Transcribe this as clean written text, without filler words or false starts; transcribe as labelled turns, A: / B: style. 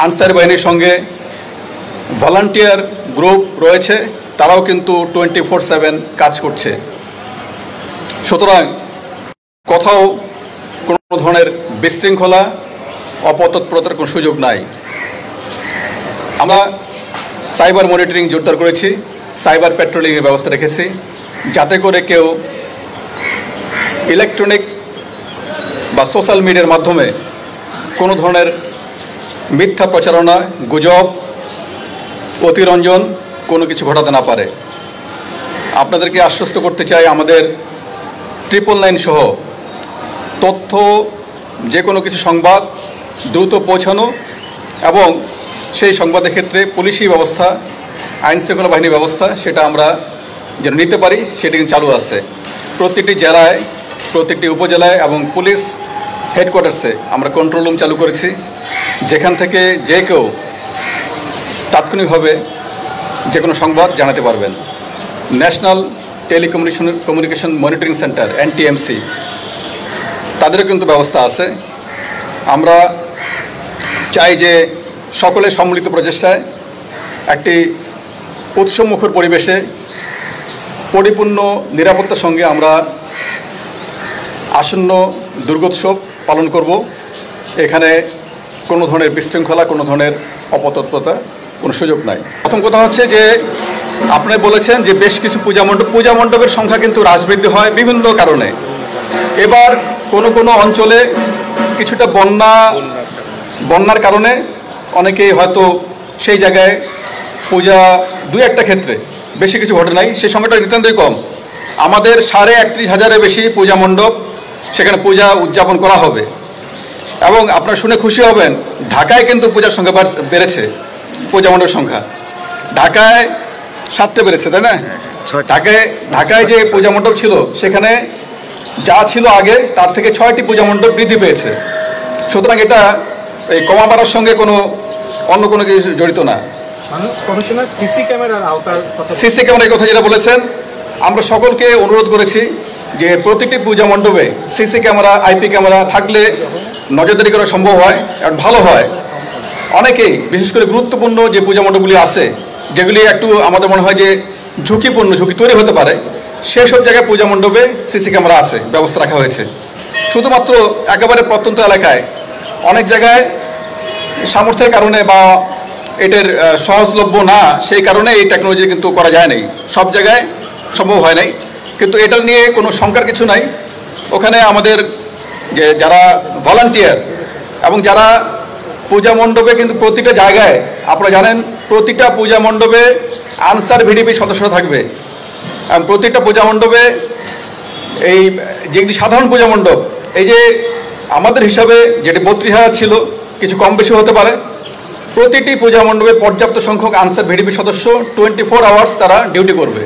A: Answer বাহিনীর সঙ্গে volunteer group রয়েছে, তারাও কিন্তু 24/7 কাজ করছে। সুতরাং কোথাও কোনো ধরনের বিশৃঙ্খলা অপতৎপরতার কোনো সুযোগ নাই। আমরা সাইবার মনিটরিং জোরদার করেছি, সাইবার পেট্রোলিংয়ের ব্যবস্থা রেখেছি, যাতে করে কেউ ইলেকট্রনিক বা সোশ্যাল মিডিয়ার মাধ্যমে কোনো ধরনের মিথ্যা প্রচারণা, গুজব, অতিরঞ্জন কোনো কিছু ঘটাতে না পারে। আপনাদেরকে আশ্বস্ত করতে চাই, আমাদের 999 সহ তথ্য, যে কোনো কিছু সংবাদ দ্রুত পৌঁছানো এবং সেই সংবাদের ক্ষেত্রে পুলিশি ব্যবস্থা, আইনশৃঙ্খলা বাহিনী ব্যবস্থা সেটা আমরা যেন নিতে পারি, সেটা কিন্তু চালু আছে। প্রতিটি জেলায়, প্রতিটি উপজেলায় এবং পুলিশ হেডকোয়ার্টার্সে আমরা কন্ট্রোল রুম চালু করেছি, যেখান থেকে যে কেউ তাৎক্ষণিকভাবে যে কোনো সংবাদ জানাতে পারবেন। National telecommunication monitoring centre NTMC, তাদেরও কিন্তু ব্যবস্থা আছে। আমরা চাই যে সকলে সম্মিলিত প্রচেষ্টায় একটি উৎসবমুখর পরিবেশে পরিপূর্ণ নিরাপত্তার সঙ্গে আমরা আসন্ন দুর্গোৎসব পালন করব। এখানে কোনো ধরনের বিশৃঙ্খলা, কোনো ধরনের অপতৎপরতা কোনো সুযোগ নাই। প্রথম কথা হচ্ছে যে আপনি বলেছেন যে বেশ কিছু পূজা মণ্ডপের সংখ্যা কিন্তু হ্রাসবৃদ্ধি হয় বিভিন্ন কারণে। এবার কোনো অঞ্চলে কিছুটা বন্যার কারণে অনেকেই হয়তো সেই জায়গায় পূজা 2-1টা ক্ষেত্রে, বেশি কিছু ঘটে নাই, সেই সংখ্যাটা নিতান্তই কম। আমাদের 31,500-এর বেশি পূজা মণ্ডপ, সেখানে পূজা উদযাপন করা হবে। এবং আপনারা শুনে খুশি হবেন, ঢাকায় কিন্তু পূজার সংখ্যা বেড়েছে, পূজা মণ্ডপের সংখ্যা ঢাকায় 7টে বেড়েছে, তাই না? ঢাকায় যে পূজা মণ্ডপ ছিল সেখানে যা ছিল আগে তার থেকে 6টি পূজা মণ্ডপ বৃদ্ধি পেয়েছে। সুতরাং এটা এই কমা বাড়ার সঙ্গে অন্য কোনো কিছু জড়িত না।
B: কমিশনার সিসি
A: ক্যামেরার কথা যেটা বলেছেন, আমরা সকলকে অনুরোধ করেছি যে প্রতিটি পূজা মণ্ডপে সিসি ক্যামেরা, IP ক্যামেরা থাকলে নজরদারি করা সম্ভব হয় এবং ভালো হয়। অনেকেই, বিশেষ করে গুরুত্বপূর্ণ যে পূজা মণ্ডপগুলি আছে, যেগুলি একটু আমাদের মনে হয় যে ঝুঁকি তৈরি হতে পারে, সেসব জায়গায় পূজা মণ্ডপে সিসি ক্যামেরা আছে, ব্যবস্থা রাখা হয়েছে। শুধুমাত্র একেবারে প্রত্যন্ত এলাকায় অনেক জায়গায় সামর্থ্যের কারণে বা এটার সহজলভ্য না, সেই কারণে এই টেকনোলজি কিন্তু করা যায় নাই, সব জায়গায় সম্ভব হয় নাই। কিন্তু এটা নিয়ে কোনো শঙ্কার কিছু নাই। ওখানে আমাদের যে যারা ভলান্টিয়ার এবং যারা পূজা মণ্ডপে কিন্তু প্রতিটা জায়গায়, আপনারা জানেন প্রতিটা পূজা মণ্ডপে আনসার VDP সদস্যরা থাকবে এবং প্রতিটা পূজা মণ্ডপে এই যেগুলি সাধারণ পূজা মণ্ডপ, এই যে আমাদের হিসাবে যেটি 32,000 ছিল, কিছু কম বেশি হতে পারে, প্রতিটি পূজা মণ্ডপে পর্যাপ্ত সংখ্যক আনসার VDP সদস্য 24 আওয়ার্স তারা ডিউটি করবে।